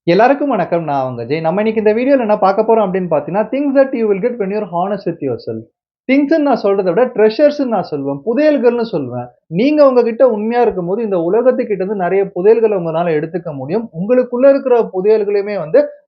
எல்லாருக்கும் வணக்கம். நான் உங்க ஜெய். நம்ம இன்னைக்கு இந்த வீடியோல என்ன பார்க்க போறோம் அப்படின்னு பார்த்தீங்கன்னா, things that you will get when you are honest with yourself. திங்ஸ்ன்னு நான் சொல்றத விட ட்ரெஷர்ஸ்ன்னு நான் சொல்லுவேன். புதையல்கள்னு சொல்லுவேன். நீங்க உங்ககிட்ட உண்மையா இருக்கும்போது, இந்த உலகத்துக்கிட்ட இருந்து நெறைய புதையல்கள உங்கனால எடுத்துக்க முடியும். உங்களுக்குள்ள இருக்கிற புதையல்களையுமே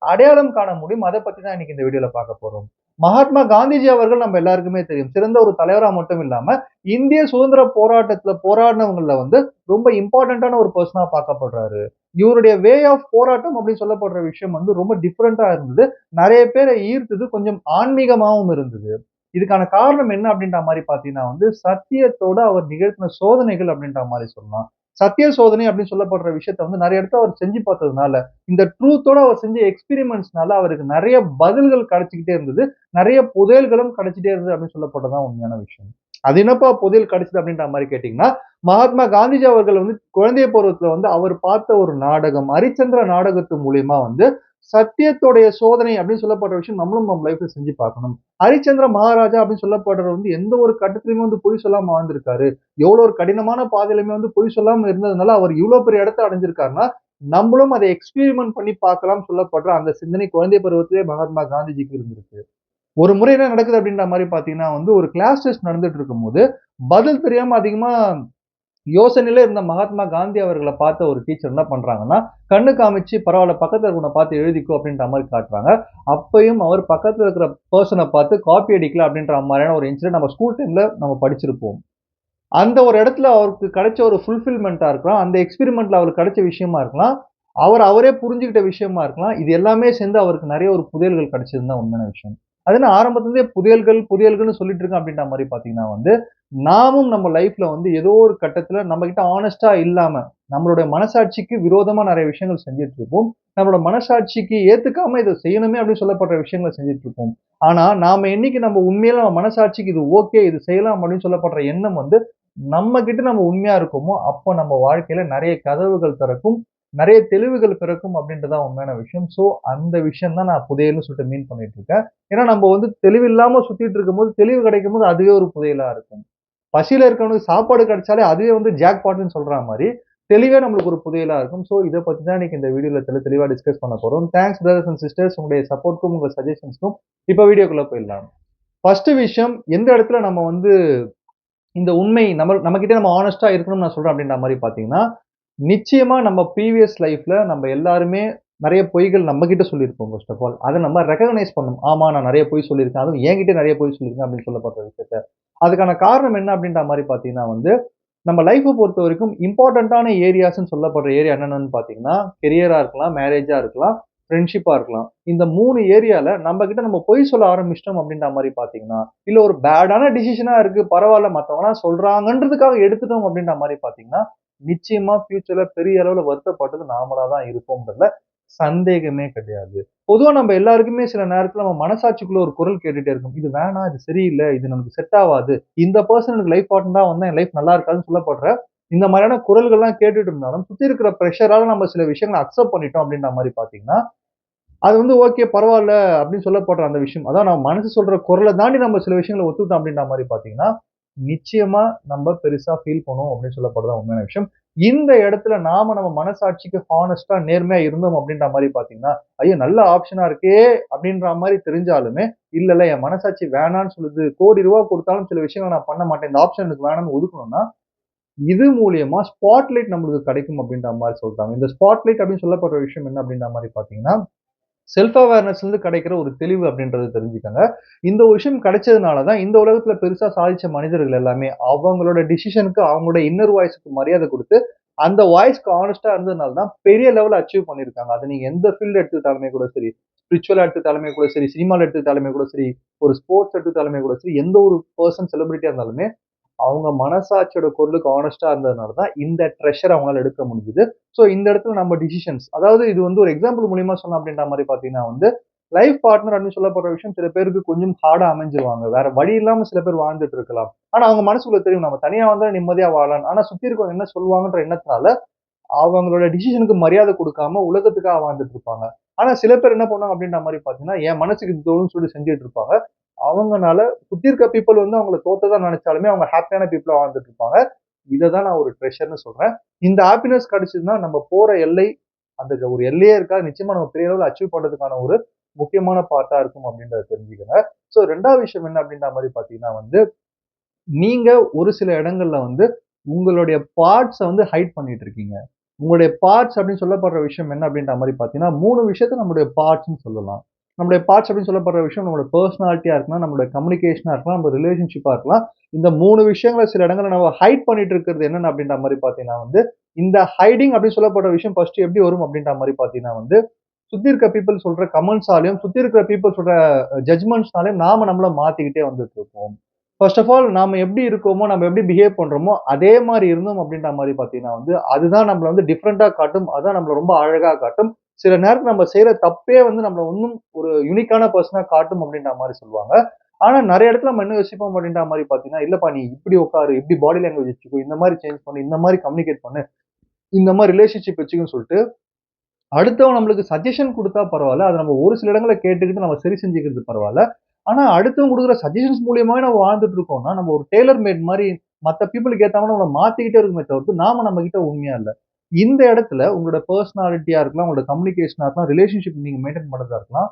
அடையாளம் காண முடியும். அத பத்தி தான் இன்னைக்கு இந்த வீடியோல பார்க்க போறோம். மகாத்மா காந்திஜி அவர்கள் நம்ம எல்லாருக்குமே தெரியும். சிறந்த ஒரு தலைவரா மட்டும் இல்லாம, இந்திய சுதந்திர போராட்டத்துல போராடினவங்கள்ல ரொம்ப இம்பார்ட்டன்ட்டான ஒரு பெர்சனா பார்க்கப்படுறாரு. இவருடைய வே ஆஃப் போராட்டம் அப்படின்னு சொல்லப்படுற விஷயம் ரொம்ப டிஃபரெண்டா இருந்தது. நெறைய பேர ஈர்த்தது. கொஞ்சம் ஆன்மீகமாவும் இருந்தது. இதுக்கான காரணம் என்ன அப்படின்ற மாரி பார்த்தீங்கன்னா சத்தியத்தோட அவர் நிகழ்த்தின சோதனைகள் அப்படின்ற மாரி சொல்லலாம். சத்திய சோதனை அப்படின்னு சொல்லப்படுற விஷயத்த நெறைய இடத்துல அவர் செஞ்சு பார்த்ததுனால, இந்த ட்ரூத்தோட அவர் செஞ்ச எக்ஸ்பெரிமெண்ட்ஸ்னால அவருக்கு நெறைய பதில்கள் கிடைச்சுக்கிட்டே இருந்தது. நெறைய புதையல்களும் கிடைச்சுட்டே இருந்தது அப்படின்னு சொல்லப்பட்டது தான் உண்மையான விஷயம். அது என்னப்பா புதையல் கிடைச்சது அப்படின்ற மாரி கேட்டீங்கன்னா, மகாத்மா காந்திஜி அவர்கள் குழந்தை பருவத்துல அவர் பார்த்த ஒரு நாடகம், ஹரிச்சந்திர நாடகத்து மூலியமா சத்தியத்துடைய சோதனை அப்படின்னு சொல்லப்படுற விஷயம் நம்மளும் நம்ம லைஃப்ல செஞ்சு பார்க்கணும். ஹரிச்சந்திர மகாராஜா அப்படின்னு சொல்லப்படுறவர் எந்த ஒரு கட்டத்திலயுமே பொய் சொல்லாம வாழ்ந்திருக்காரு. எவ்வளவு ஒரு கடினமான பாதையிலுமே பொய் சொல்லாம இருந்ததுனால அவர் இவ்வளவு பெரிய இடத்த அடைஞ்சிருக்காருன்னா, நம்மளும் அதை எக்ஸ்பெரிமெண்ட் பண்ணி பார்க்கலாம் சொல்லப்படுற அந்த சிந்தனை குழந்தை பருவத்திலே மகாத்மா காந்திஜிக்கு இருந்திருக்கு. ஒரு முறை என்ன நடக்குது அப்படின்ற மாரி பார்த்தீங்கன்னா ஒரு கிளாஸ் டெஸ்ட் நடந்துட்டு இருக்கும்போது, பதில் தெரியாம அதிகமா யோசனையில இருந்த மகாத்மா காந்தி அவர்கள பார்த்த ஒரு டீச்சர் என்ன பண்றாங்கன்னா, கண்ணு காமிச்சு பரவால்ல பக்கத்துல இருக்கவன பார்த்து எழுதிக்கோ அப்படின்ற மாரி காட்டுறாங்க. அப்பயும் அவர் பக்கத்துல இருக்கிற பெர்சன பார்த்து காப்பி அடிக்கல அப்படின்ற மாரியான ஒரு இன்சிடென்ட் நம்ம ஸ்கூல் டைம்ல நம்ம படிச்சிருப்போம். அந்த ஒரு இடத்துல அவருக்கு கிடைச்ச ஒரு ஃபுல்ஃபில்மென்ட்டா இருக்கலாம். அந்த எக்ஸ்பெரிமென்ட்ல அவருக்கு கிடைச்ச விஷயமா இருக்கலாம். அவரே புரிஞ்சுகிட்ட விஷயமா இருக்கலாம். இது எல்லாமே சேர்ந்து அவருக்கு நெறைய ஒரு புதையல்கள் கிடைச்சதுன்னு தான் உண்மையான விஷயம். அது நான் ஆரம்பத்திலேருந்தே புதையல்கள், புதையல்கள்னு சொல்லிட்டு இருக்கேன் அப்படின்ற மாரி பார்த்தீங்கன்னா நாமும் நம்ம லைஃப்ல ஏதோ ஒரு கட்டத்துல நம்மகிட்ட ஹானஸ்ட்டா இல்லாம, நம்மளுடைய மனசாட்சிக்கு விரோதமா நெறைய விஷயங்கள் செஞ்சுட்டு இருப்போம். நம்மளோட மனசாட்சிக்கு ஏத்துக்காம இத செய்யணுமே அப்படின்னு சொல்லப்படுற விஷயங்கள செஞ்சுட்டு இருப்போம். ஆனா, நாம என்னைக்கு நம்ம உண்மையில நம்ம மனசாட்சிக்கு இது ஓகே, இது செய்யலாம் அப்படின்னு சொல்லப்படுற எண்ணம் நம்ம கிட்ட நம்ம உண்மையா இருக்கோமோ, அப்ப நம்ம வாழ்க்கையில நெறைய கதவுகள் திறக்கும். நெறைய தெளிவுகள் பிறக்கும் அப்படின்றது தான் உண்மையான விஷயம். சோ, அந்த விஷயம் தான் நான் புதையல்னு சொல்லிட்டு மீன் பண்ணிட்டு இருக்கேன். ஏன்னா நம்ம தெளிவில்லாம சுத்திட்டு இருக்கும்போது, தெளிவு கிடைக்கும்போது அதுவே ஒரு புதையலா இருக்கும். பசியில இருக்கிறவனுக்கு சாப்பாடு கிடைச்சாலே அதுவே ஜாக்பாட்ன்னு சொல்ற மாரி, தெளிவே நம்மளுக்கு ஒரு புதையலா இருக்கும். சோ, இத பத்தி தான் இன்னைக்கு இந்த வீடியோல தெளிவா டிஸ்கஸ் பண்ண போறோம். தேங்க்ஸ் பிரதர்ஸ் அண்ட் சிஸ்டர்ஸ் உங்களுடைய சப்போர்ட்க்கும், உங்க சஜஷன்ஸ்க்கும். இப்ப வீடியோக்குள்ள போயிடலாம். ஃபர்ஸ்ட் விஷயம் எந்த இடத்துல நம்ம இந்த உண்மை நம்மகிட்ட நம்ம ஹானஸ்ட்டா இருக்கணும்னு நான் சொல்றேன் அப்படின்ற மாரி பார்த்தீங்கன்னா, நிச்சயமா நம்ம ப்ரீவியஸ் லைஃப்ல நம்ம எல்லாருமே நெறைய பொய்கள் நம்மகிட்ட சொல்லியிருப்போம் ஃபர்ஸ்ட் ஆஃப் ஆல். அத நம்ம ரெகக்னைஸ் பண்ணணும். ஆமா நான் நெறைய பொய் சொல்லியிருக்கேன். அதுவும் என்கிட்ட நெறைய பொய் சொல்லியிருக்கேன் அப்படின்னு சொல்லப்படுற விஷயத்த. அதுக்கான காரணம் என்ன அப்படின்ற மாரி பார்த்தீங்கன்னா நம்ம லைஃப்ப பொறுத்தவரைக்கும் இம்பார்ட்டன்ட்டான ஏரியாஸ்ன்னு சொல்லப்படுற ஏரியா என்னென்னன்னு பார்த்தீங்கன்னா, கெரியரா இருக்கலாம், மேரேஜா இருக்கலாம், ஃப்ரெண்ட்ஷிப்பா இருக்கலாம். இந்த 3 ஏரியால நம்மகிட்ட நம்ம பொய் சொல்ல ஆரம்பிச்சிட்டோம் அப்படின்ற மாரி பார்த்தீங்கன்னா, இல்ல ஒரு பேடான டிசிஷனா இருக்கு, பரவால்ல மத்தவங்கலாம் சொல்றாங்கன்றதுக்காக எடுத்துட்டோம் அப்படின்ற மாரி பார்த்தீங்கன்னா, நிச்சயமா ஃபியூச்சர்ல பெரிய அளவுல வருத்தப்பட்டது நாமளா தான் இருப்போம்ன்றதுல சந்தேகமே கிடையாது. பொதுவா நம்ம எல்லாருக்குமே சில நேரத்துல நம்ம மனசாட்சிக்குள்ள ஒரு குரல் கேட்டுட்டே இருக்கும். இது வேணாம், இது சரியில்ல, இது நமக்கு செட் ஆவாது. இந்த பெர்சன் எனக்கு லைஃப் பார்ட்னரா வந்தா என் லைஃப் நல்லா இருக்காதுன்னு சொல்லப்படுற இந்த மாதிரியான குரல்கள்லாம் கேட்டுட்டு இருந்தாலும், சுத்தி இருக்கிற பிரஷரால நம்ம சில விஷயங்கள அக்செப்ட் பண்ணிட்டோம் அப்படின்ற மாரி பார்த்தீங்கன்னா, அது ஓகே பரவால்ல அப்படின்னு சொல்லப்படுற அந்த விஷயம். அதான் நம்ம மனசு சொல்ற குரல தாண்டி நம்ம சில விஷயங்கள ஒத்துக்கிட்டோம் அப்படின்ற மாரி பார்த்தீங்கன்னா, நிச்சயமா நம்ம பெருசா ஃபீல் பண்ணுவோம் அப்படின்னு சொல்லப்படுறது தான் உண்மையான விஷயம். இந்த இடத்துல நாம நம்ம மனசாட்சிக்கு ஹானஸ்ட்டா நேர்மையா இருந்தோம் அப்படின்ற மாரி பார்த்தீங்கன்னா, ஐயோ! நல்ல ஆப்ஷனா இருக்கே அப்படின்ற மாரி தெரிஞ்சாலுமே, இல்ல என் மனசாட்சி வேணான்னு சொல்லுது. கோடி ரூவா குடுத்தாலும் சில விஷயங்கள நான் பண்ண மாட்டேன். இந்த ஆப்ஷன் எனக்கு வேணாம்னு ஒதுக்கணும்னா, இது மூலியமா ஸ்பாட்லைட் நம்மளுக்கு கிடைக்கும் அப்படின்ற மாரி சொல்றாங்க. இந்த ஸ்பாட்லைட் அப்படின்னு சொல்லப்படுற விஷயம் என்ன அப்படின்ற மாரி பார்த்தீங்கன்னா, செல்ஃப் அவேர்னஸ்ல இருந்து கிடைக்கிற ஒரு தெளிவு அப்படின்றத தெரிஞ்சுக்கங்க. இந்த ஒரு விஷயம் கிடைச்சதுனால தான் இந்த உலகத்துல பெருசா சாதிச்ச மனிதர்கள் எல்லாமே அவங்களோட டிசிஷனுக்கு, அவங்களோட இன்னர் வாய்ஸ்க்கு மரியாதை குடுத்து, அந்த வாய்ஸ்க்கு ஹானஸ்ட்டா இருந்ததுனால தான் பெரிய லெவல்ல அச்சீவ் பண்ணியிருக்காங்க. அத நீங்க எந்த ஃபீல்ட் எடுத்துக்கிட்டாலுமே கூட சரி, ஸ்பிரிச்சுவலா எடுத்துக்கிட்டாலுமே கூட சரி, சினிமால எடுத்துக்கிட்டாலுமே கூட சரி, ஒரு ஸ்போர்ட்ஸ் எடுத்துக்கிட்டாலுமே கூட சரி, எந்த ஒரு பெர்சன் செலிபிரிட்டியா இருந்தாலுமே அவங்க மனசாட்சியோட குரலுக்கு ஹானஸ்ட்டா இருந்ததுனால தான் இந்த ட்ரெஷர் அவங்களால எடுக்க முடிஞ்சது. சோ இந்த இடத்துல நம்ம டிசிஷன்ஸ் அதாவது இது ஒரு எக்ஸாம்பிள் மூலியமா சொன்னோம் அப்படின்ற மாரி பார்த்தீங்கன்னா லைஃப் பார்ட்னர் அப்படின்னு சொல்லப்படுற விஷயம் சில பேருக்கு கொஞ்சம் ஹார்டா அமைஞ்சிருவாங்க. வேற வழி இல்லாம சில பேர் வாழ்ந்துட்டு இருக்கலாம். ஆனா அவங்க மனசுக்குள்ள தெரியும் நம்ம தனியா வந்தா நிம்மதியா வாழலாம். ஆனா சுத்தி இருக்கவங்க என்ன சொல்லுவாங்கன்ற எண்ணத்தினால அவங்களோட டிசிஷனுக்கு மரியாதை குடுக்காம உலகத்துக்காக வாழ்ந்துட்டு இருப்பாங்க. ஆனா சில பேர் என்ன பண்ணுவாங்க அப்படின்ற மாரி பார்த்தீங்கன்னா, என் மனசுக்கு இது தோணும்னு சொல்லி செஞ்சுட்டு இருப்பாங்க. அவங்கனால சுத்தி இருக்க பீப்பிள் அவங்கள தோத்ததா நெனச்சாலுமே அவங்க ஹேப்பியான பீப்பிளா வாழ்ந்துட்டு இருப்பாங்க. இத தான் நான் ஒரு ட்ரெஷர்ன்னு சொல்றேன். இந்த ஹாப்பினஸ் கிடைச்சதுன்னா நம்ம போற எல்லை அந்த ஒரு எல்லையே இருக்காது. நிச்சயமா நம்ம பெரிய அளவுல அச்சீவ் பண்றதுக்கான ஒரு முக்கியமான பார்ட்டா இருக்கும் அப்படின்றத தெரிஞ்சுக்கங்க. ஸோ 2வது விஷயம் என்ன அப்படின்ற மாரி பார்த்தீங்கன்னா வந்து, நீங்க ஒரு சில இடங்கள்ல வந்து உங்களுடைய பார்ட்ஸ வந்து ஹைட் பண்ணிட்டு இருக்கீங்க. உங்களுடைய பார்ட்ஸ் அப்படின்னு சொல்லப்படுற விஷயம் என்ன அப்படின்ற மாரி பார்த்தீங்கன்னா, 3 விஷயத்த நம்முடைய பார்ட்ஸ்ன்னு சொல்லலாம். நம்முடைய பார்ட்ஸ் அப்படின்னு சொல்லப்படுற விஷயம் நம்மளோட பெர்சனாலிட்டியா இருக்கலாம், நம்மளுடைய கம்யூனிகேஷனா இருக்கலாம், நம்ம ரிலேஷன்ஷிப்பா இருக்கலாம். இந்த 3 விஷயங்கள சில இடங்கள்ல நம்ம ஹைட் பண்ணிட்டு இருக்கிறது என்னன்னு அப்படின்ற மாரி பார்த்தீங்கன்னா வந்து, இந்த ஹைடிங் அப்படின்னு சொல்லப்படுற விஷயம் ஃபர்ஸ்ட் எப்படி வரும் அப்படின்ற மாரி பார்த்தீங்கன்னா வந்து, சுத்தி இருக்க பீப்பிள் சொல்ற கமெண்ட்ஸாலயும், சுத்தி இருக்கிற பீப்பிள் சொல்ற ஜட்ஜ்மெண்ட்ஸ்னாலயும் நாம நம்மள மாத்திக்கிட்டே வந்துட்டு இருப்போம். ஃபர்ஸ்ட் ஆஃப் ஆல் நாம எப்படி இருக்கோமோ, நம்ம எப்படி பிஹேவ் பண்றோமோ, அதே மாரி இருந்தோம் அப்படின்ற மாரி பார்த்தீங்கன்னா வந்து, அதுதான் நம்மள வந்து டிஃபரெண்ட்டா காட்டும். அதான் நம்மள ரொம்ப அழகா காட்டும். சில நேரத்துல நம்ம செய்ற தப்பே வந்து நம்மள இன்னும் ஒரு யூனிக்கான பெர்சனா காட்டும் அப்படின்ற மாரி சொல்லுவாங்க. ஆனா நெறைய இடத்துல நம்ம என்ன யோசிப்போம் அப்படின்ற மாரி பார்த்தீங்கன்னா, இல்லப்பா நீ இப்படி உட்காரு, இப்படி பாடி லாங்குவேஜ் வச்சுக்கோ, இந்த மாரி சேஞ்ச் பண்ணு, இந்த மாரி கம்யூனிகேட் பண்ணு, இந்த மாரி ரிலேஷன்ஷிப் வச்சுக்கோன்னு சொல்லிட்டு அடுத்தவன் நம்மளுக்கு சஜஷன் குடுத்தா பரவால்ல. அத நம்ம ஒரு சில இடங்கள்ல கேட்டுக்கிட்டு நம்ம சரி செஞ்சுக்கிறது பரவால்ல. ஆனா, அடுத்தவன் குடுக்குற சஜஷன்ஸ் மூலியமாவே நம்ம வாழ்ந்துட்டு இருக்கோம்னா, நம்ம ஒரு டெய்லர் மேட் மாரி மத்த பீப்பிளுக்கு ஏத்த மாரி நம்மள மாத்திக்கிட்டே இருக்கோமே தவிர்த்து, நாம நம்ம கிட்ட உண்மையா இல்ல. இந்த இடத்துல உங்களோட பெர்சனாலிட்டியா இருக்கலாம், உங்களோட கம்யூனிகேஷனா இருக்கலாம், ரிலேஷன்ஷிப் நீங்க மெயின்டெயின் பண்றதா இருக்கலாம்.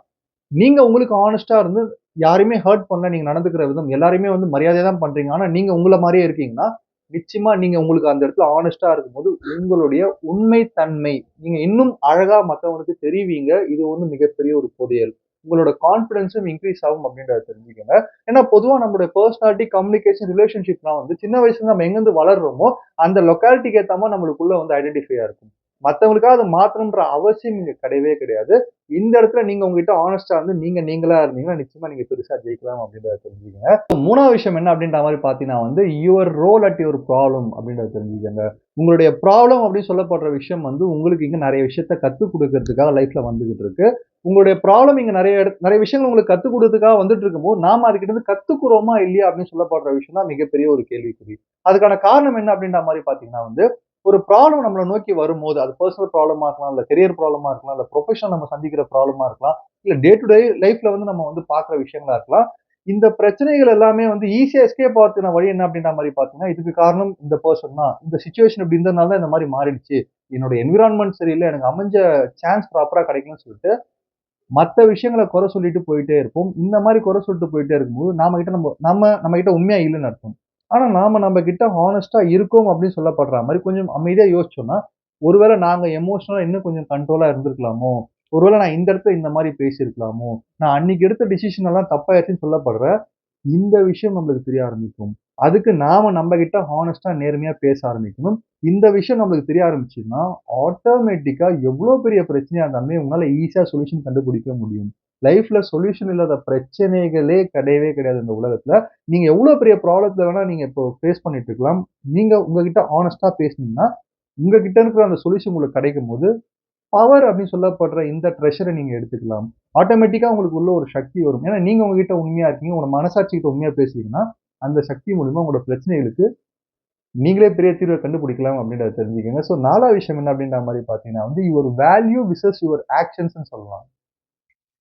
நீங்க உங்களுக்கு ஹானஸ்ட்டா இருந்து யாரையுமே ஹர்ட் பண்ணல நீங்க நடந்துக்கிற விதம், எல்லாரையுமே வந்து மரியாதையா தான் பண்றீங்க. ஆனா, நீங்க உங்கள மாரியே இருக்கீங்கன்னா, நிச்சயமா நீங்க உங்களுக்கு அந்த இடத்துல ஹானஸ்ட்டா இருக்கும்போது, உங்களுடைய உண்மை தன்மை நீங்க இன்னும் அழகா மத்தவங்களுக்கு தெரிவீங்க. இது வந்து மிகப்பெரிய ஒரு புதையல். உங்களோட கான்ஃபிடன்ஸும் இன்கிரீஸ் ஆகும் அப்படின்றத தெரிஞ்சுக்கங்க. ஏன்னா, பொதுவா நம்மளுடைய பெர்சனாலிட்டி, கம்யூனிகேஷன், ரிலேஷன்ஷிப்லாம் வந்து சின்ன வயசுல நம்ம எங்கருந்து வளர்றோமோ, அந்த லொக்காலிட்டிக்கு ஏத்த மாரி நம்மளுக்குள்ள வந்து ஐடென்டிஃபையா இருக்கும். மத்தவங்களுக்காக அத மாத்தணும்ன்ற அவசியம் இங்க கிடையவே கிடையாது. இந்த இடத்துல நீங்க உங்ககிட்ட ஹானஸ்ட்டா இருந்து நீங்க நீங்களா இருந்தீங்கன்னா, நிச்சயமா நீங்க பெருசா ஜெயிக்கலாம் அப்படின்றத தெரிஞ்சுக்கங்க. 3வது விஷயம் என்ன அப்படின்ற மாரி பார்த்தீங்கன்னா வந்து, your role at your problem அப்படின்றத தெரிஞ்சுக்கங்க. உங்களுடைய ப்ராப்ளம் அப்படின்னு சொல்லப்படுற விஷயம் வந்து, உங்களுக்கு இங்க நெறைய விஷயத்த கத்துக் குடுக்கறதுக்காக லைஃப்ல வந்துகிட்டு இருக்கு. உங்களுடைய ப்ராப்ளம் இங்க நெறைய விஷயங்கள் உங்களுக்கு கத்துக் குடுக்கறதுக்காக வந்துட்டு இருக்கும்போது, நாம அதுகிட்ட இருந்து கத்துக்குறோமா இல்லையா அப்படின்னு சொல்லப்படுற விஷயம் தான் மிகப்பெரிய ஒரு கேள்விக்குறி. அதுக்கான காரணம் என்ன அப்படின்ற மாரி பார்த்தீங்கன்னா வந்து, ஒரு ப்ராப்ளம் நம்மள நோக்கி வரும்போது, அது பெர்சனல் ப்ராப்ளமா இருக்கலாம், இல்ல கரியர் ப்ராப்ளமா இருக்கலாம், இல்ல ப்ரொஃபஷனல் நம்ம சந்திக்கிற ப்ராப்ளமா இருக்கலாம், இல்ல டே டு டே லைஃப்ல வந்து நம்ம வந்து பார்க்குற விஷயங்களா இருக்கலாம். இந்த பிரச்சனைகள் எல்லாமே வந்து ஈஸியா எஸ்கேப் ஆகுறதுக்கான வழி என்ன அப்படின்ற மாரி பார்த்தீங்கன்னா, இதுக்கு காரணம் இந்த பெர்சன் தான். இந்த சிச்சுவேஷன் இப்படி இருந்ததுனால தான் இந்த மாரி மாறிடுச்சு. என்னோட என்விரான்மென்ட் சரியில்ல. எனக்கு அமைஞ்ச சான்ஸ் ப்ராப்பரா கிடைக்கலன்னு சொல்லிட்டு, மத்த விஷயங்கள குறை சொல்லிட்டு போயிட்டே இருப்போம். இந்த மாரி குறை சொல்லிட்டு போயிட்டே இருக்கும்போது, நம்ம கிட்ட உண்மையா இல்லன்னு அர்த்தம். ஆனா நாம நம்ம கிட்ட ஹானஸ்ட்டா இருக்கோம் அப்படின்னு சொல்லப்படுற மாரி கொஞ்சம் அமைதியா யோசிச்சோம்னா, ஒருவேள நாங்க எமோஷனலா இன்னும் கொஞ்சம் கண்ட்ரோலா இருந்திருக்கலாமோ! ஒருவேள நான் இந்த இடத்துல இந்த மாரி பேசியிருக்கலாமோ! நான் அன்னைக்கு எடுத்த டிசிஷன் எல்லாம் தப்பாயிருச்சுன்னு சொல்லப்படுற இந்த விஷயம் நம்மளுக்கு தெரிய ஆரம்பிக்கும். அதுக்கு நாம நம்மகிட்ட ஹானஸ்ட்டா நேர்மையா பேச ஆரம்பிக்கணும். இந்த விஷயம் நம்மளுக்கு தெரிய ஆரம்பிச்சுதுன்னா, ஆட்டோமேட்டிக்கா எவ்ளோ பெரிய பிரச்சனையா இருந்தாலுமே உங்களால ஈஸியா சொல்யூஷன் கண்டுபிடிக்க முடியும். லைஃப்ல சொல்யூஷன் இல்லாத பிரச்சனைகளே கிடையவே கிடையாது இந்த உலகத்துல. நீங்க எவ்ளோ பெரிய ப்ராப்ளத்துல வேணா நீங்க இப்போ ஃபேஸ் பண்ணிட்டு இருக்கலாம். நீங்க உங்ககிட்ட ஹானஸ்ட்டா பேசுனீங்கன்னா, உங்ககிட்ட இருக்கிற அந்த சொல்யூஷன் உங்களுக்கு கிடைக்கும்போது பவர் அப்படின்னு சொல்லப்படுற இந்த ட்ரெஷர நீங்க எடுத்துக்கலாம். ஆட்டோமேட்டிக்கா உங்களுக்கு உள்ள ஒரு சக்தி வரும். ஏன்னா நீங்க உங்ககிட்ட உண்மையா இருக்கீங்க. உங்க மனசாட்சி கிட்ட உண்மையா பேசுறீங்கன்னா, அந்த சக்தி மூலியமா உங்களோட பிரச்சனைகளுக்கு நீங்களே பெரிய தீர்வ கண்டுபிடிக்கலாம் அப்படின்றத தெரிஞ்சுக்கங்க. ஸோ 4வது விஷயம் என்ன அப்படின்ற மாரி பார்த்தீங்கன்னா வந்து, யுவர் வேல்யூ விசஸ் யுவர் ஆக்ஷன்ஸ்ன்னு சொல்லலாம்.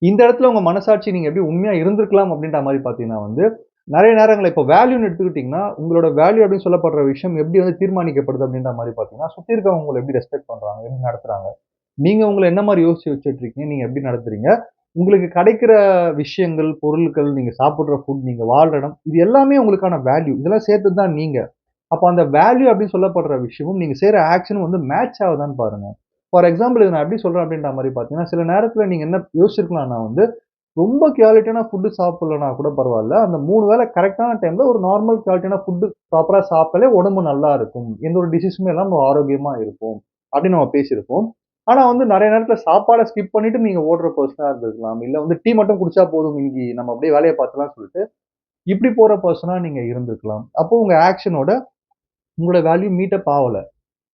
இந்த இடத்துல உங்க மனசாட்சி நீங்க எப்படி உண்மையா இருந்திருக்கலாம் அப்படின்ற மாரி பார்த்தீங்கன்னா வந்து, நெறைய நேரங்கள்ல இப்போ வேல்யூன்னு எடுத்துக்கிட்டீங்கன்னா, உங்களோட வேல்யூ அப்படின்னு சொல்லப்படுற விஷயம் எப்படி வந்து தீர்மானிக்கப்படுது அப்படின்ற மாரி பார்த்தீங்கன்னா, சுத்தி இருக்கவங்க உங்கள எப்படி ரெஸ்பெக்ட் பண்றாங்க, எப்படி நடத்துறாங்க. நீங்க உங்கள என்ன மாரி யோசிச்சு வச்சுட்டு இருக்கீங்க? நீங்க எப்படி நடத்துறீங்க? உங்களுக்கு கிடைக்கிற விஷயங்கள், பொருட்கள், நீங்க சாப்பிடுற ஃபுட், நீங்க வாழ்ற இடம், இது எல்லாமே உங்களுக்கான வேல்யூ. இதெல்லாம் சேர்த்தது தான் நீங்க. அப்ப அந்த வேல்யூ அப்படின்னு சொல்லப்படுற விஷயமும், நீங்க செய்ற ஆக்ஷனும் வந்து மேட்ச் ஆகுதான்னு பாருங்க. ஃபார் எக்ஸாம்பிள் இத நான் எப்படி சொல்றேன் அப்படின்ற மாரி பார்த்தீங்கன்னா, சில நேரத்துல நீங்க என்ன யோசிச்சிருக்கலாம்னா வந்து, ரொம்ப குவாலிட்டியான ஃபுட் சாப்பிடலனா கூட பரவால்ல. அந்த 3 வேள கரெக்ட்டான டைம்ல ஒரு நார்மல் குவாலிட்டியான ஃபுட் ப்ராப்பரா சாப்பிட்டாலே உடம்பு நல்லா இருக்கும். எந்த ஒரு டிசீஸுமே இல்லாம ஆரோக்கியமா இருப்போம். அப்படின்னு நம்ம பேசியிருப்போம். ஆனா வந்து நெறைய நேரத்துல சாப்பாட ஸ்கிப் பண்ணிட்டு நீங்க ஓடுற பெர்சனா இருந்திருக்கலாம். இல்ல வந்து டீ மட்டும் குடிச்சா போதும் இன்னைக்கு நம்ம அப்படியே வேலைய பார்த்துக்கலாம்னு சொல்லிட்டு, இப்படி போற பெர்சனா நீங்க இருந்திருக்கலாம். அப்போ உங்க ஆக்ஷனோட உங்களோட வேல்யூ மீட் அப் ஆவல.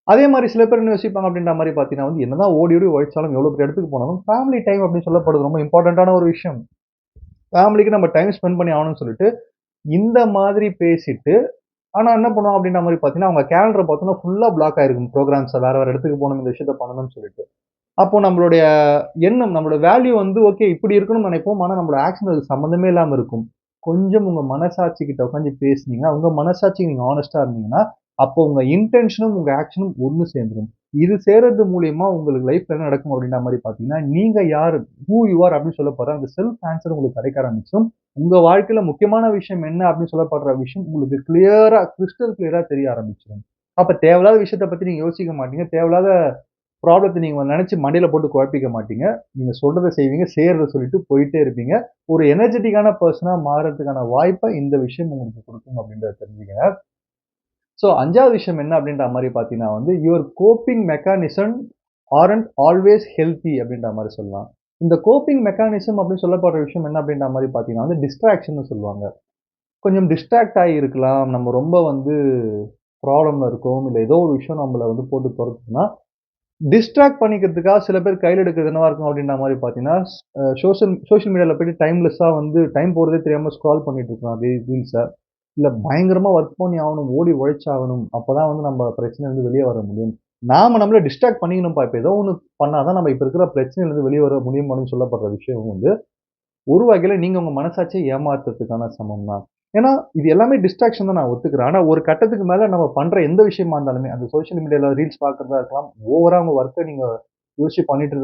அதே மாரி சில பேர் என்ன யோசிப்பாங்க அப்படின்ற மாரி பார்த்தீங்கன்னா வந்து, என்னதான் ஓடி ஓடி உழைச்சாலும், எவ்வளோ பெரிய இடத்துக்கு போனாலும், ஃபேமிலி டைம் அப்படின்னு சொல்லப்படுது ரொம்ப இம்பார்ட்டன்ட்டான ஒரு விஷயம். ஃபேமிலிக்கு நம்ம டைம் ஸ்பெண்ட் பண்ணி ஆகணும்னு சொல்லிட்டு, இந்த மாதிரி பேசிட்டு, ஆனா என்ன பண்ணுவாங்க அப்படின்ற மாரி பார்த்தீங்கன்னா, அவங்க கேலண்டர பார்த்தோம்னா ஃபுல்லா பிளாக் ஆயிருக்கும். ப்ரோகிராம்ஸ வேற வேற இடத்துக்கு போணும், இந்த விஷயத்த பண்ணணும்னு சொல்லிட்டு. அப்போ நம்மளுடைய எண்ணம், நம்மளோட வேல்யூ வந்து ஓகே இப்படி இருக்கணும்னு நினைப்போம். ஆனா நம்மளோட ஆக்ஷன் அதுக்கு சம்மந்தமே இல்லாம இருக்கும். கொஞ்சம் உங்க மனசாட்சி கிட்ட உட்கார்ந்து பேசுனீங்கன்னா, உங்க மனசாட்சிக்கு நீங்க ஹானஸ்ட்டா இருந்தீங்கன்னா, அப்போ உங்க இன்டென்ஷனும், உங்க ஆக்ஷனும் ஒண்ணு சேர்ந்துரும். இது சேர்றது மூலியமா உங்களுக்கு லைஃப்ல என்ன நடக்கும் அப்படின்ற மாரி பார்த்தீங்கன்னா, நீங்க யாரு? ஹூ யூ ஆர் அப்படின்னு சொல்லப்படுற அந்த செல்ஃப் ஆன்சர் உங்களுக்கு கிடைக்க ஆரம்பிச்சுரும். உங்க வாழ்க்கையில முக்கியமான விஷயம் என்ன அப்படின்னு சொல்லப்படுற விஷயம் உங்களுக்கு கிறிஸ்டல் கிளியரா தெரிய ஆரம்பிச்சுரும். அப்ப தேவையில்லாத விஷயத்த பத்தி நீங்க யோசிக்க மாட்டீங்க. தேவையில்லாத ப்ராப்ளத்த நீங்க நெனச்சு மண்டையில போட்டு குழப்பிக்க மாட்டீங்க. நீங்க சொல்றத செய்வீங்க, செய்றத சொல்லிட்டு போயிட்டே இருப்பீங்க. ஒரு எனர்ஜெட்டிக்கான பெர்சனா மாறுறதுக்கான வாய்ப்ப இந்த விஷயம் உங்களுக்கு குடுக்கும் அப்படின்றத தெரிஞ்சுக்கங்க. ஸோ 5வது விஷயம் என்ன அப்படின்ற மாரி பார்த்தீங்கன்னா your coping mechanism aren't always healthy அப்படின்ற மாரி சொல்லலாம். இந்த கோப்பிங் மெக்கானிசம் அப்படின்னு சொல்லப்படுற விஷயம் என்ன அப்படின்ற மாரி பார்த்தீங்கன்னா டிஸ்ட்ராக்ஷன்னு சொல்லுவாங்க. கொஞ்சம் டிஸ்ட்ராக்ட் ஆகி இருக்கலாம். நம்ம ரொம்ப ப்ராப்ளம்ல இருக்கோம். இல்ல ஏதோ ஒரு விஷயம் நம்மள போட்டு தொரத்துதுன்னா, டிஸ்ட்ராக்ட் பண்ணிக்கிறதுக்காக சில பேர் கையில எடுக்கிறது என்னவா இருக்கும் அப்படின்ற மாரி பார்த்தீங்கன்னா, சோசியல் மீடியால போயிட்டு டைம்லெஸ்ஸா டைம் போறதே தெரியாம ஸ்க்ரால் பண்ணிட்டு இருக்கலாம் ரீல்ஸ. இல்ல பயங்கரமா ஒர்க் பண்ணி ஆவணும், ஓடி உழைச்சாகணும். அப்பதான் நம்ம பிரச்சனையிலருந்து வெளிய வர முடியும். நாம நம்மள டிஸ்ட்ராக்ட் பண்ணிக்கணும்ப்பா. இப்ப ஏதோ ஒண்ணு பண்ணா தான் நம்ம இப்ப இருக்கிற பிரச்சனையிலருந்து வெளிய வர முடியும் அப்படின்னு சொல்லப்படுற விஷயம் ஒரு வகையில நீங்க உங்க மனசாட்சிய ஏமாத்துறதுக்கான சமம் தான். ஏன்னா, இது எல்லாமே டிஸ்ட்ராக்ஷன் தான் நான் ஒத்துக்கிறேன். ஆனா, ஒரு கட்டத்துக்கு மேல நம்ம பண்ற எந்த விஷயமா இருந்தாலுமே, அந்த சோசியல் மீடியால ரீல்ஸ் பார்க்கிறதா இருக்கலாம், ஓவரா உங்க ஒர்க்க நீங்க யோசிச்சு பண்ணிட்டு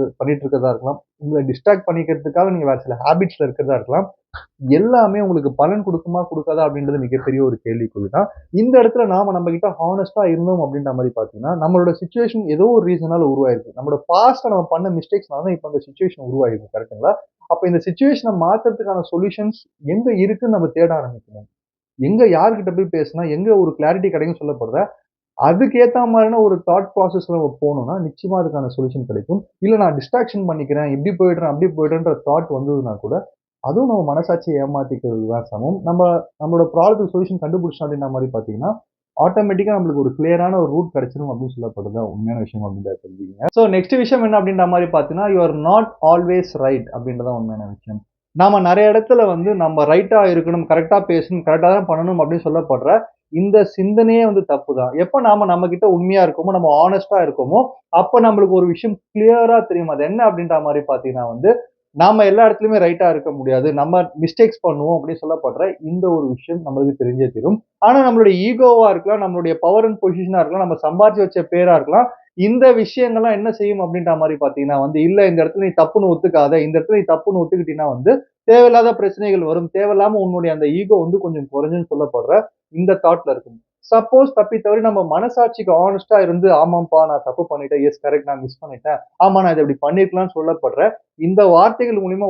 இருக்கிறதா இருக்கலாம், உங்கள டிஸ்ட்ராக்ட் பண்ணிக்கிறதுக்காக நீங்க வேற சில ஹேபிட்ஸ்ல இருக்கிறதா இருக்கலாம். எல்லாமே உங்களுக்கு பலன் குடுக்குமா, குடுக்காதா அப்படின்றது மிகப்பெரிய ஒரு கேள்விக்குறி தான். இந்த இடத்துல நாம நம்ம கிட்ட ஹானஸ்ட்டா இருந்தோம் அப்படின்ற மாரி பார்த்தீங்கன்னா, நம்மளோட சிச்சுவேஷன் ஏதோ ஒரு ரீசனால உருவாயிருக்கு. நம்மளோட பாஸ்ட்ல நம்ம பண்ண மிஸ்டேக்ஸ்னால தான் இப்ப அந்த சிச்சுவேஷன் உருவாயிருக்கு. கரெக்ட்டுங்களா? அப்ப இந்த சிச்சுவேஷன மாத்துறதுக்கான சொல்யூஷன்ஸ் எங்க இருக்குன்னு நம்ம தேட ஆரம்பிக்கணும். எங்க யார்கிட்ட போய் பேசினா, எங்க ஒரு கிளாரிட்டி கிடைக்கும்னு சொல்லப்படுற, அதுக்கு ஏத்த மாரியான ஒரு தாட் ப்ராசஸ்ல நம்ம போனோம்னா, நிச்சயமா அதுக்கான சொல்யூஷன் கிடைக்கும். இல்ல நான் டிஸ்ட்ராக்ஷன் பண்ணிக்கிறேன், இப்படி போயிடுறேன், அப்படி போயிடுறேன்ற தாட் வந்ததுனா கூட, அதுவும் நம்ம மனசாட்சிய ஏமாத்திக்கிறது தான் சமம். நம்மளோட ப்ராப்ளத்துக்கு சொல்யூஷன் கண்டுபிடிச்சோம் அப்படின்ற மாரி பார்த்தீங்கன்னா, ஆட்டோமேட்டிக்கா நம்மளுக்கு ஒரு கிளியரான ஒரு ரூட் கிடைச்சிரும் அப்படின்னு சொல்லப்படுது தான் உண்மையான விஷயம் அப்படின்றத தெரிஞ்சுக்கங்க. ஸோ நெக்ஸ்ட் விஷயம் என்ன அப்படின்ற மாரி பார்த்தீங்கன்னா, you are not always right அப்படின்றது தான் உண்மையான விஷயம். நாம நெறைய இடத்துல நம்ம ரைட்டா இருக்கணும், கரெக்ட்டா பேசணும், கரெக்ட்டா தான் பண்ணணும் அப்படின்னு சொல்லப்படுற இந்த சிந்தனையே தப்பு தான். எப்ப நாம நம்ம கிட்ட உண்மையா இருக்கோமோ, நம்ம ஹானஸ்ட்டா இருக்கோமோ, அப்ப நம்மளுக்கு ஒரு விஷயம் கிளியரா தெரியும். அது என்ன அப்படின்ற மாரி பார்த்தீங்கன்னா நாம எல்லா இடத்துலயுமே ரைட்டா இருக்க முடியாது. நம்ம மிஸ்டேக்ஸ் பண்ணுவோம் அப்படின்னு சொல்லப்படுற இந்த ஒரு விஷயம் நம்மளுக்கு தெரிஞ்சே தீரும். ஆனா நம்மளுடைய ஈகோவா இருக்கலாம், நம்மளுடைய பவர் அண்ட் பொசிஷனா இருக்கலாம், நம்ம சம்பாரிச்சு வச்ச பேரா இருக்கலாம். இந்த விஷயங்கள்லாம் என்ன செய்யும் அப்படின்ற மாரி பார்த்தீங்கன்னா இல்ல இந்த இடத்துல நீ தப்புன்னு ஒத்துக்காத. இந்த இடத்துல நீ தப்புன்னு ஒத்துக்கிட்டீன்னா தேவையில்லாத பிரச்சனைகள் வரும். தேவையில்லாம உன்னுடைய அந்த ஈகோ கொஞ்சம் குறைஞ்சுன்னு சொல்லப்படுற இந்த தாட்ல இருக்கும். சப்போஸ் தப்பி தவறி நம்ம மனசாட்சிக்கு ஹானஸ்ட்டா இருந்து, ஆமாம்ப்பா நான் தப்பு பண்ணிட்டேன். எஸ் கரெக்ட் நான் மிஸ் பண்ணிட்டேன். ஆமா நான் இத இப்படி பண்ணியிருக்கலாம்னு சொல்லப்படுற இந்த வார்த்தைகள் மூலியமா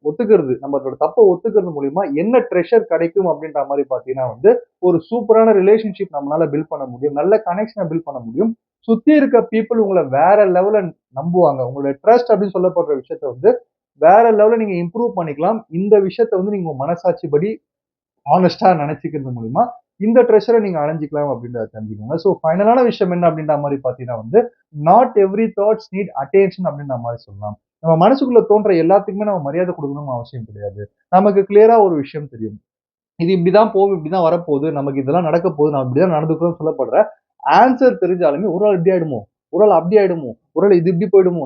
ஒத்துக்கிறது நம்மளோட தப்ப ஒத்துக்கிறது மூலியமா என்ன ட்ரெஷர் கிடைக்கும் அப்படின்ற மாரி பார்த்தீங்கன்னா ஒரு சூப்பரான ரிலேஷன்ஷிப் நம்மளால பில்ட் பண்ண முடியும். நல்ல கனெக்ஷன பில்ட் பண்ண முடியும். சுத்தி இருக்க பீப்பிள் உங்கள வேற லெவல்ல நம்புவாங்க. உங்களோட ட்ரஸ்ட் அப்படின்னு சொல்லப்படுற விஷயத்த வேற லெவல்ல நீங்க இம்ப்ரூவ் பண்ணிக்கலாம். இந்த விஷயத்த நீங்க உங்க மனசாட்சிப்படி ஹானஸ்ட்டா நெனச்சுக்கிறது மூலியமா, இந்த ட்ரெஷர நீங்க அடைஞ்சுக்கலாம் அப்படின்றத தெரிஞ்சுக்கோங்க. ஸோ ஃபைனலான விஷயம் என்ன அப்படின்ற மாரி பார்த்தீங்கன்னா not every thoughts need attention அப்படின்ற மாரி சொல்லலாம். நம்ம மனசுக்குள்ள தோன்ற எல்லாத்துக்குமே நம்ம மரியாதை குடுக்கணும்னு அவசியம் கிடையாது. நமக்கு கிளியரா ஒரு விஷயம் தெரியும். இது இப்படிதான் போகும், இப்படிதான் வரப்போகுது. நமக்கு இதெல்லாம் நடக்க போகுது. நம்ம இப்படிதான் நடந்துக்கிறோம்னு சொல்லப்படுற ஆன்சர் தெரிஞ்சாலுமே, ஒரு வேள இப்படி ஆயிடுமோ? ஒரு வேள அப்படி ஆயிடுமோ? ஒரு வேள இது இப்படி போயிடுமோ?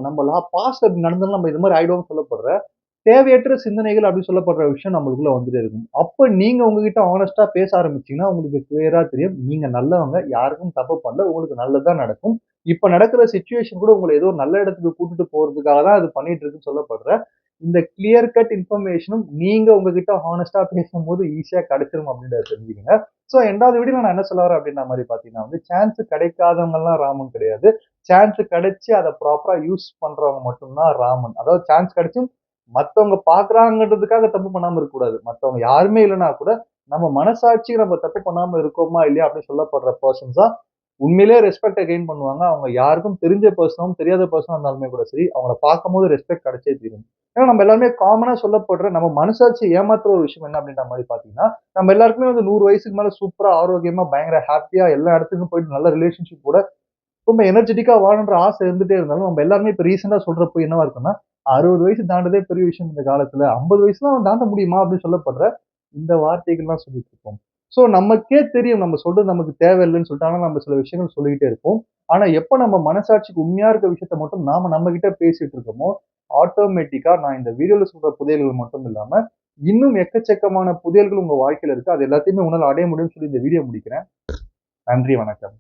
பாஸ்ட்ல இப்படி நடந்தாலும் நம்ம இது மாரி ஆயிடுவோம்னு சொல்லப்படுற தேவையற்ற சிந்தனைகள் அப்படின்னு சொல்லப்படுற விஷயம் நம்மளுக்குள்ள வந்துட்டே இருக்கும். அப்ப நீங்க உங்ககிட்ட ஹானஸ்ட்டா பேச ஆரம்பிச்சீங்கன்னா, உங்களுக்கு கிளியரா தெரியும். நீங்க நல்லவங்க. யாருக்கும் தப்பு பண்ணல. உங்களுக்கு நல்லது தான் நடக்கும். இப்ப நடக்கிற சிச்சுவேஷன் கூட உங்கள ஏதோ ஒரு நல்ல இடத்துக்கு கூட்டிட்டு போறதுக்காக தான் அது பண்ணிட்டு இருக்குன்னு சொல்லப்படுற இந்த கிளியர் கட் இன்ஃபர்மேஷனும் நீங்க உங்ககிட்ட ஹானஸ்ட்டா பேசும்போது ஈஸியா கிடைச்சிரும் அப்படின்றத தெரிஞ்சுக்கங்க. ஸோ 2வது வீடியோல நான் என்ன சொல்ல வரேன் அப்படின்ற மாரி பார்த்தீங்கன்னா சான்ஸ் கிடைக்காதவங்கலாம் ராமன் கிடையாது. சான்ஸ் கிடைச்சு அத ப்ராப்பரா யூஸ் பண்றவங்க மட்டும் தான் ராமன். அதாவது சான்ஸ் கிடைச்சும் மத்தவங்க பார்க்குறாங்கன்றதுக்காக தப்பு பண்ணாம இருக்கக்கூடாது. மத்தவங்க யாருமே இல்லன்னா கூட, நம்ம மனசாட்சிக்கு நம்ம தப்பு பண்ணாம இருக்கோமா, இல்லையா அப்படின்னு சொல்லப்படுற பெர்சன்ஸ் தான் உண்மையிலேயே ரெஸ்பெக்ட்ட கெயின் பண்ணுவாங்க. அவங்க யாருக்கும் தெரிஞ்ச பெர்சனும், தெரியாத பெர்சனா இருந்தாலுமே கூட சரி, அவங்கள பார்க்கும்போது ரெஸ்பெக்ட் கிடைச்சே தீரும். ஏன்னா நம்ம எல்லாருமே காமனா சொல்லப்படுற நம்ம மனசாட்சிய ஏமாத்துற ஒரு விஷயம் என்ன அப்படின்ற மாரி பார்த்தீங்கன்னா, நம்ம எல்லாருக்குமே 100 வயசுக்கு மேல சூப்பரா, ஆரோக்கியமா, பயங்கர ஹேப்பியா எல்லா இடத்துக்கும் போயிட்டு நல்ல ரிலேஷன்ஷிப்போட ரொம்ப எனர்ஜெட்டிக்கா வாழணுன்ற ஆசை இருந்துட்டே இருந்தாலும், நம்ம எல்லாருமே இப்ப ரீசென்ட்டா சொல்றப்போ என்னவா இருக்குன்னா, 60 வயசு தாண்டுறதே பெரிய விஷயம் இந்த காலத்துல. 50 வயசுலாம் அவன் தாண்ட முடியுமா? அப்படின்னு சொல்லப்படுற இந்த வார்த்தைகள்லாம் சொல்லிட்டு இருக்கோம். ஸோ நமக்கே தெரியும் நம்ம சொல்றது நமக்கு தேவையில்லன்னு சொல்லிட்டு, ஆனா நம்ம சில விஷயங்கள் சொல்லிக்கிட்டே இருப்போம். ஆனா எப்ப நம்ம மனசாட்சிக்கு உண்மையா இருக்க விஷயத்த மட்டும் நாம நம்ம கிட்ட பேசிட்டு இருக்கோமோ, ஆட்டோமேட்டிக்கா நான் இந்த வீடியோல சொல்ற புதையல்கள் மட்டும் இல்லாம, இன்னும் எக்கச்சக்கமான புதையல்கள் உங்க வாழ்க்கையில இருக்கு. அது எல்லாத்தையுமே உங்களால அடைய முடியும்னு சொல்லி இந்த வீடியோ முடிக்கிறேன். நன்றி, வணக்கம்.